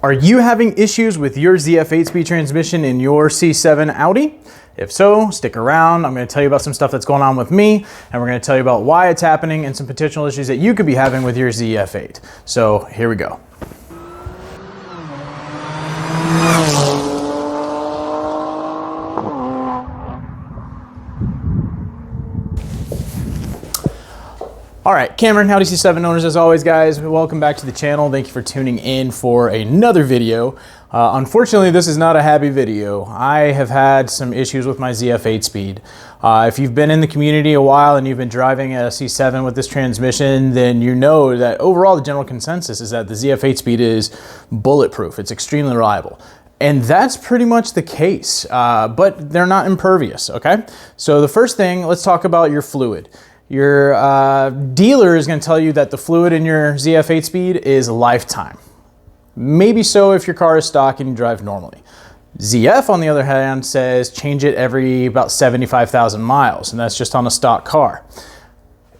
Are you having issues with your ZF-8 speed transmission in your C7 Audi? If so, stick around. I'm going to tell you about some stuff that's going on with me, and we're going to tell you about why it's happening and some potential issues that you could be having with your ZF-8. So here we go. All right, Cameron, Audi C7 owners, as always, guys, welcome back to the channel. Thank you for tuning in for another video. Unfortunately, this is not a happy video. I have had some issues with my ZF-8 speed. If you've been in the community a while and you've been driving a C7 with this transmission, then you know that overall the general consensus is that the ZF-8 speed is bulletproof. It's extremely reliable. And that's pretty much the case, but they're not impervious, okay? So the first thing, let's talk about your fluid. Your dealer is going to tell you that the fluid in your ZF-8 speed is lifetime. Maybe so if your car is stock and you drive normally. ZF, on the other hand, says change it every about 75,000 miles, and that's just on a stock car.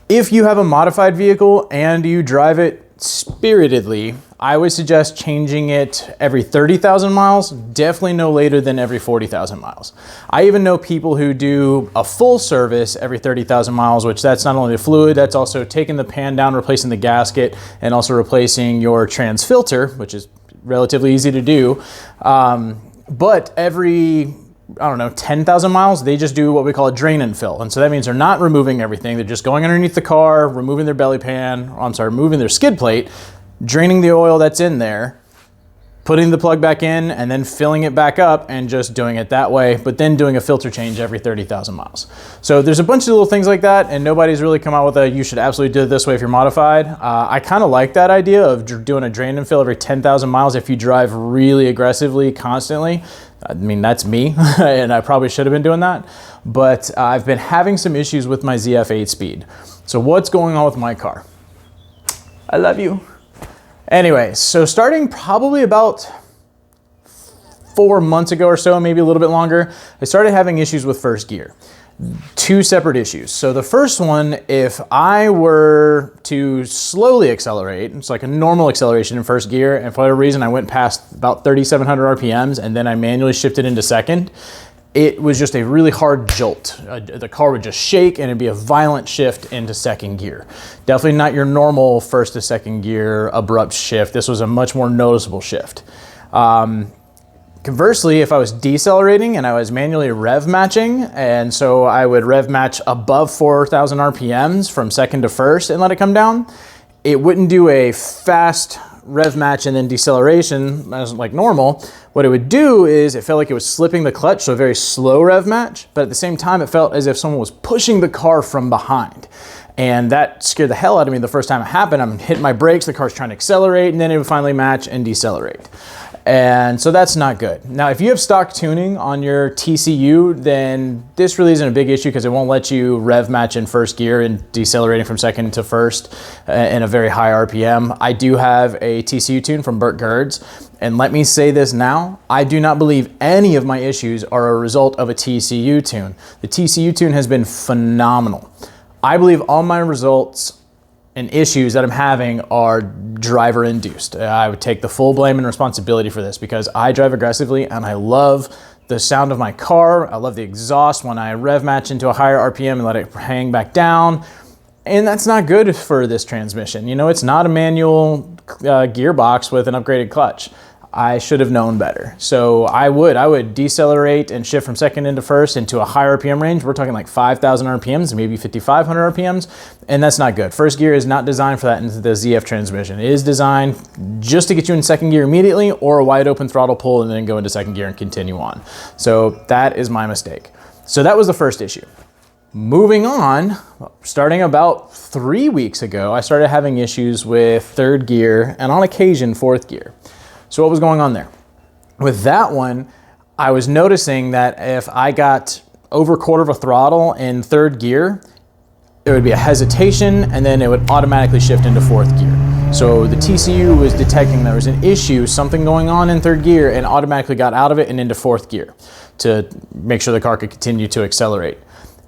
If you have a modified vehicle and you drive it spiritedly, I would suggest changing it every 30,000 miles, definitely no later than every 40,000 miles. I even know people who do a full service every 30,000 miles, which that's not only the fluid, that's also taking the pan down, replacing the gasket, and also replacing your trans filter, which is relatively easy to do. But every, I don't know, 10,000 miles, they just do what we call a drain and fill. And so that means they're not removing everything. They're just going underneath the car, removing their belly pan, removing their skid plate, draining the oil that's in there, putting the plug back in, and then filling it back up and just doing it that way, but then doing a filter change every 30,000 miles. So there's a bunch of little things like that, and nobody's really come out with a, you should absolutely do it this way if you're modified. I kind of like that idea of doing a drain and fill every 10,000 miles if you drive really aggressively, constantly. I mean, that's me, and I probably should have been doing that, but I've been having some issues with my ZF-8 speed. So what's going on with my car? I love you. Anyway, so starting probably about 4 months ago or so, maybe a little bit longer, I started having issues with first gear. Two separate issues. So the first one, if I were to slowly accelerate, it's like a normal acceleration in first gear, and for whatever reason I went past about 3,700 RPMs and then I manually shifted into second, it was just a really hard jolt. The car would just shake and it'd be a violent shift into second gear. Definitely not your normal first to second gear abrupt shift. This was a much more noticeable shift. Conversely, if I was decelerating and I was manually rev matching, and so I would rev match above 4,000 RPMs from second to first and let it come down, it wouldn't do a fast rev match and then deceleration as like normal. What it would do is it felt like it was slipping the clutch, so a very slow rev match, but at the same time it felt as if someone was pushing the car from behind. And that scared the hell out of me the first time it happened. I'm hitting my brakes, the car's trying to accelerate, and then it would finally match and decelerate. And so that's not good. Now, if you have stock tuning on your TCU, then this really isn't a big issue because it won't let you rev match in first gear and decelerating from second to first in a very high RPM. I do have a TCU tune from Burt Gerds, and let me say this now, I do not believe any of my issues are a result of a TCU tune. The TCU tune has been phenomenal. I believe all my results and issues that I'm having are driver induced. I would take the full blame and responsibility for this because I drive aggressively and I love the sound of my car. I love the exhaust when I rev match into a higher RPM and let it hang back down. And that's not good for this transmission. You know, it's not a manual gearbox with an upgraded clutch. I should have known better. So I would decelerate and shift from second into first into a higher RPM range. We're talking like 5,000 RPMs, maybe 5,500 RPMs, and that's not good. First gear is not designed for that in the ZF transmission. It is designed just to get you in second gear immediately or a wide open throttle pull and then go into second gear and continue on. So that is my mistake. So that was the first issue. Moving on, starting about 3 weeks ago, I started having issues with third gear and on occasion fourth gear. So what was going on there? With that one, I was noticing that if I got over a quarter of a throttle in third gear, there would be a hesitation and then it would automatically shift into fourth gear. So the TCU was detecting there was an issue, something going on in third gear, and automatically got out of it and into fourth gear to make sure the car could continue to accelerate.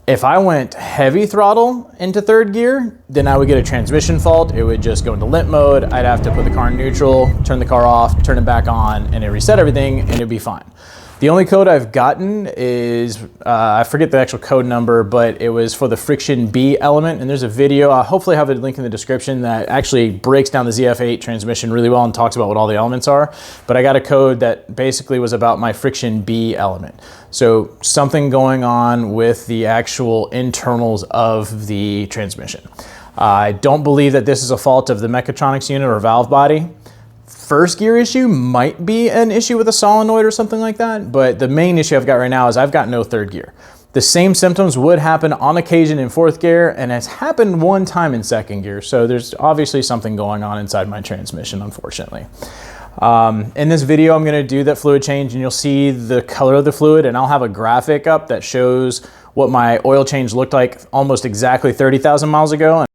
If I went heavy throttle into third gear, then I would get a transmission fault. It would just go into limp mode. I'd have to put the car in neutral, turn the car off, turn it back on, and it reset everything, and it'd be fine. The only code I've gotten is, I forget the actual code number, but it was for the friction B element. And there's a video, I'll hopefully have a link in the description, that actually breaks down the ZF-8 transmission really well and talks about what all the elements are. But I got a code that basically was about my friction B element. So something going on with the actual internals of the transmission. I don't believe that this is a fault of the mechatronics unit or valve body. First gear issue might be an issue with a solenoid or something like that, but the main issue I've got right now is I've got no third gear. The same symptoms would happen on occasion in fourth gear, and it's happened one time in second gear, so there's obviously something going on inside my transmission, unfortunately. In this video, I'm gonna do that fluid change, and you'll see the color of the fluid, and I'll have a graphic up that shows what my oil change looked like almost exactly 30,000 miles ago.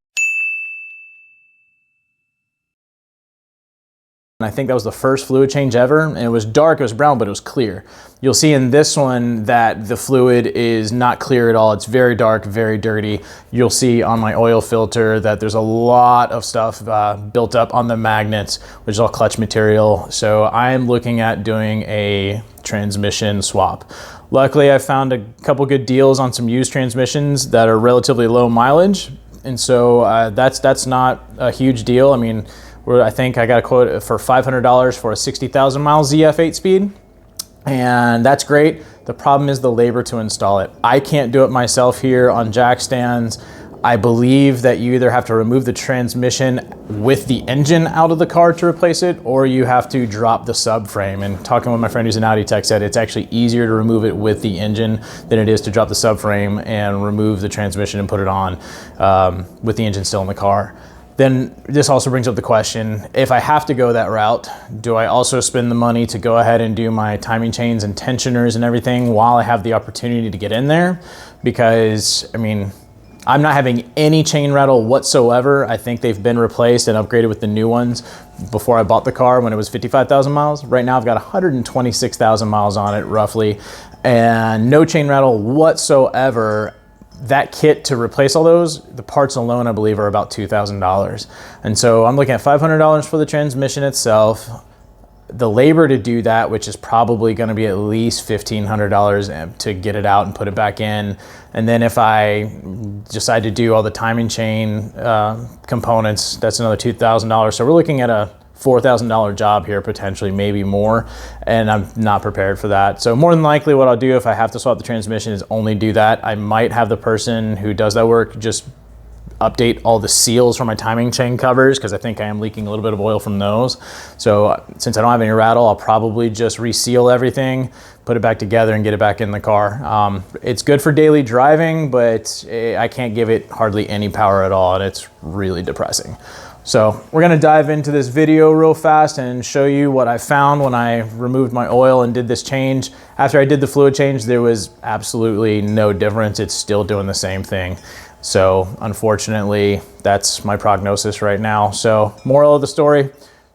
I think that was the first fluid change ever, and it was dark, it was brown, but it was clear. You'll see in this one that the fluid is not clear at all. It's very dark, very dirty. You'll see on my oil filter that there's a lot of stuff built up on the magnets, which is all clutch material. So I'm looking at doing a transmission swap. Luckily, I found a couple good deals on some used transmissions that are relatively low mileage, and so that's not a huge deal. I mean, I think I got a quote for $500 for a 60,000 mile ZF-8 speed, and that's great. The problem is the labor to install it. I can't do it myself here on jack stands. I believe that you either have to remove the transmission with the engine out of the car to replace it, or you have to drop the subframe. And talking with my friend who's an Audi tech said it's actually easier to remove it with the engine than it is to drop the subframe and remove the transmission and put it on with the engine still in the car. Then this also brings up the question, if I have to go that route, do I also spend the money to go ahead and do my timing chains and tensioners and everything while I have the opportunity to get in there? Because, I mean, I'm not having any chain rattle whatsoever. I think they've been replaced and upgraded with the new ones before I bought the car when it was 55,000 miles. Right now I've got 126,000 miles on it roughly, and no chain rattle whatsoever. That kit to replace all those, the parts alone I believe are about $2,000. And so I'm looking at $500 for the transmission itself, the labor to do that, which is probably going to be at least $1,500 to get it out and put it back in. And then if I decide to do all the timing chain components, that's another $2,000. So we're looking at a $4,000 job here, potentially, maybe more, and I'm not prepared for that. So more than likely what I'll do if I have to swap the transmission is only do that. I might have the person who does that work just update all the seals for my timing chain covers, because I think I am leaking a little bit of oil from those. So since I don't have any rattle, I'll probably just reseal everything, put it back together, and get it back in the car. It's good for daily driving, but I can't give it hardly any power at all, and it's really depressing. So we're gonna dive into this video real fast and show you what I found when I removed my oil and did this change. After I did the fluid change, there was absolutely no difference. It's still doing the same thing. So unfortunately, that's my prognosis right now. So moral of the story,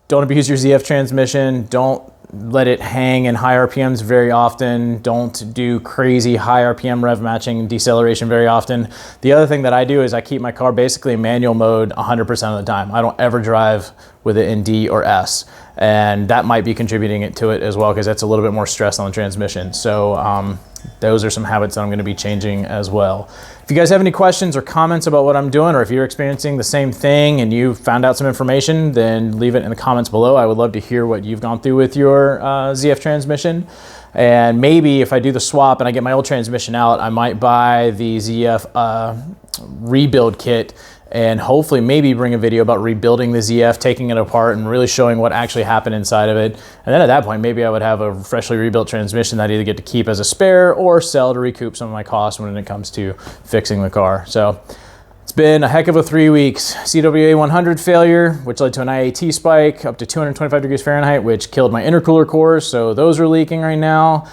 don't abuse your ZF transmission. Don't let it hang in high RPMs very often. Don't do crazy high RPM rev matching and deceleration very often. The other thing that I do is I keep my car basically in manual mode 100% of the time. I don't ever drive with it in D or S. And that might be contributing to it as well, because that's a little bit more stress on the transmission. So those are some habits that I'm gonna be changing as well. If you guys have any questions or comments about what I'm doing, or if you're experiencing the same thing and you found out some information, then leave it in the comments below. I would love to hear what you've gone through with your ZF transmission. And maybe if I do the swap and I get my old transmission out, I might buy the ZF rebuild kit and hopefully maybe bring a video about rebuilding the ZF, taking it apart and really showing what actually happened inside of it. And then at that point, maybe I would have a freshly rebuilt transmission that I either get to keep as a spare or sell to recoup some of my costs when it comes to fixing the car. So it's been a heck of a 3 weeks. CWA 100 failure, which led to an IAT spike up to 225 degrees Fahrenheit, which killed my intercooler cores. So those are leaking right now.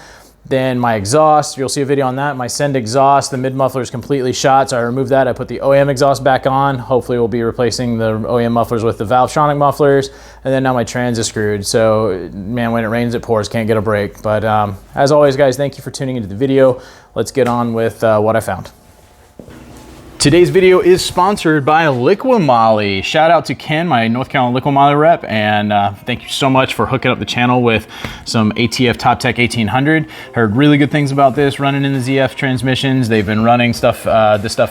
Then my exhaust, you'll see a video on that. My Send exhaust, the mid muffler is completely shot, so I removed that. I put the OEM exhaust back on. Hopefully we'll be replacing the OEM mufflers with the Valvetronic mufflers. And then now my trans is screwed. So man, when it rains, it pours, can't get a break. But as always, guys, thank you for tuning into the video. Let's get on with what I found. Today's video is sponsored by Liqui-Moly. Shout out to Ken, my North Carolina Liqui-Moly rep, and thank you so much for hooking up the channel with some ATF Top Tech 1800. Heard really good things about this, running in the ZF transmissions. They've been running this stuff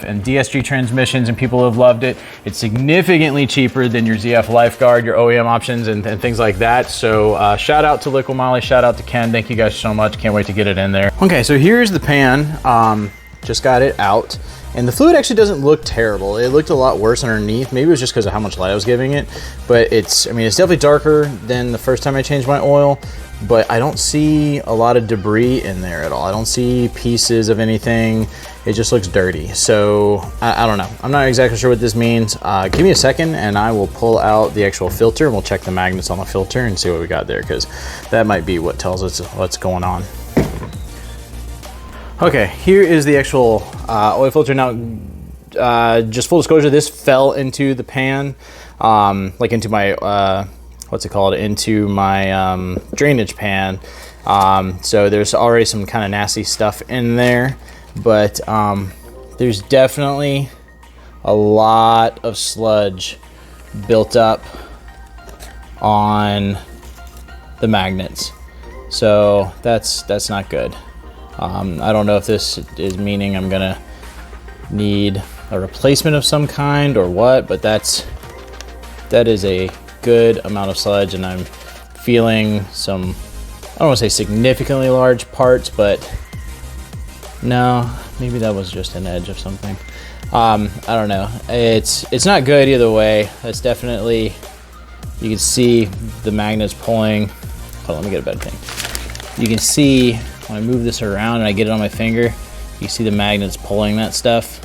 in DSG transmissions, and people have loved it. It's significantly cheaper than your ZF Lifeguard, your OEM options, and things like that. So shout out to Liqui-Moly, shout out to Ken. Thank you guys so much. Can't wait to get it in there. Okay, so here's the pan. Just got it out. And the fluid actually doesn't look terrible. It looked a lot worse underneath. Maybe it was just because of how much light I was giving it. But it's definitely darker than the first time I changed my oil, but I don't see a lot of debris in there at all. I don't see pieces of anything. It just looks dirty. So I don't know. I'm not exactly sure what this means. Give me a second and I will pull out the actual filter and we'll check the magnets on the filter and see what we got there, because that might be what tells us what's going on. Okay, here is the actual oil filter. Now, just full disclosure, this fell into the pan, like into my, into my drainage pan. So there's already some kind of nasty stuff in there, but there's definitely a lot of sludge built up on the magnets. So that's not good. I don't know if this is meaning I'm gonna need a replacement of some kind or what, but that is a good amount of sludge, and I'm feeling some, I don't want to say significantly large parts, but no, maybe that was just an edge of something. I don't know. It's not good either way. It's definitely, you can see the magnets pulling. Hold on, let me get a better thing. You can see when I move this around and I get it on my finger, you see the magnets pulling that stuff.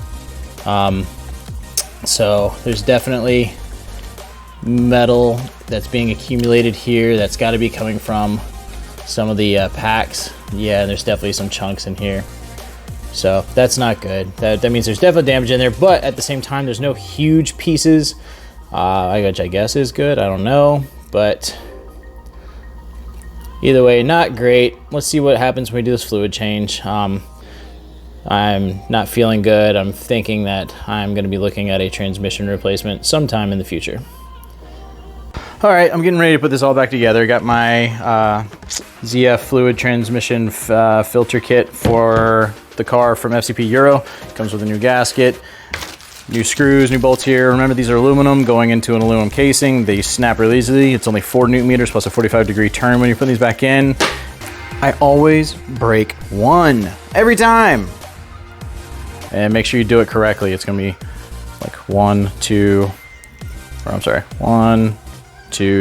So there's definitely metal that's being accumulated here. That's got to be coming from some of the packs. Yeah, there's definitely some chunks in here. So that's not good. That means there's definitely damage in there, but at the same time, there's no huge pieces, which I guess is good. I don't know, but either way, not great. Let's see what happens when we do this fluid change. I'm not feeling good. I'm thinking that I'm going to be looking at a transmission replacement sometime in the future. All right, I'm getting ready to put this all back together. Got my ZF fluid transmission filter kit for the car from FCP Euro. Comes with a new gasket, new screws, new bolts here. Remember, these are aluminum going into an aluminum casing. They snap really easily. It's only 4 Newton meters plus a 45-degree turn when you put these back in. I always break one every time. And make sure you do it correctly. It's gonna be like 1, 2,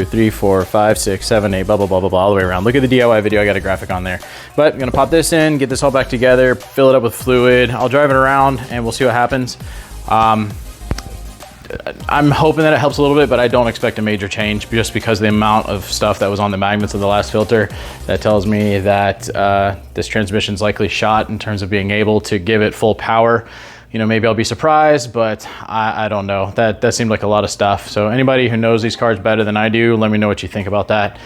3, 4, 5, 6, 7, 8, blah, blah, blah, blah, blah, all the way around. Look at the DIY video, I got a graphic on there. But I'm gonna pop this in, get this all back together, fill it up with fluid. I'll drive it around and we'll see what happens. I'm hoping that it helps a little bit, but I don't expect a major change just because of the amount of stuff that was on the magnets of the last filter. That tells me that this transmission's likely shot in terms of being able to give it full power. You know, maybe I'll be surprised, but I don't know. That seemed like a lot of stuff. So anybody who knows these cars better than I do, let me know what you think about that.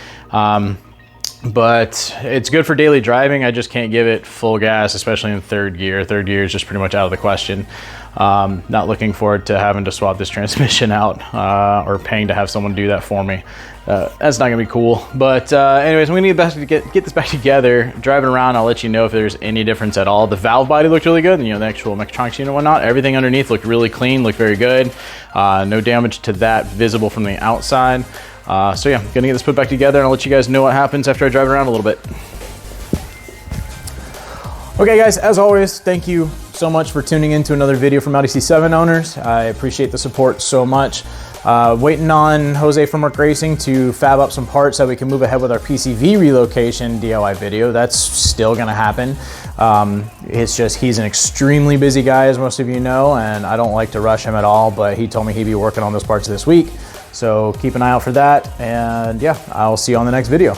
But it's good for daily driving. I just can't give it full gas, especially in third gear. Third gear is just pretty much out of the question. Not looking forward to having to swap this transmission out or paying to have someone do that for me. That's not gonna be cool. But anyways, we need to get this back together. Driving around, I'll let you know if there's any difference at all. The valve body looked really good, and, you know, the actual mechatronics unit and whatnot. Everything underneath looked really clean, looked very good. No damage to that visible from the outside. So yeah, I'm gonna get this put back together and I'll let you guys know what happens after I drive around a little bit. Okay guys, as always, thank you so much for tuning in to another video from Audi C7 owners. I appreciate the support so much. Waiting on Jose from Work Racing to fab up some parts so we can move ahead with our PCV relocation DIY video. That's still gonna happen. It's just, he's an extremely busy guy, as most of you know, and I don't like to rush him at all, but he told me he'd be working on those parts this week. So keep an eye out for that, and yeah, I'll see you on the next video.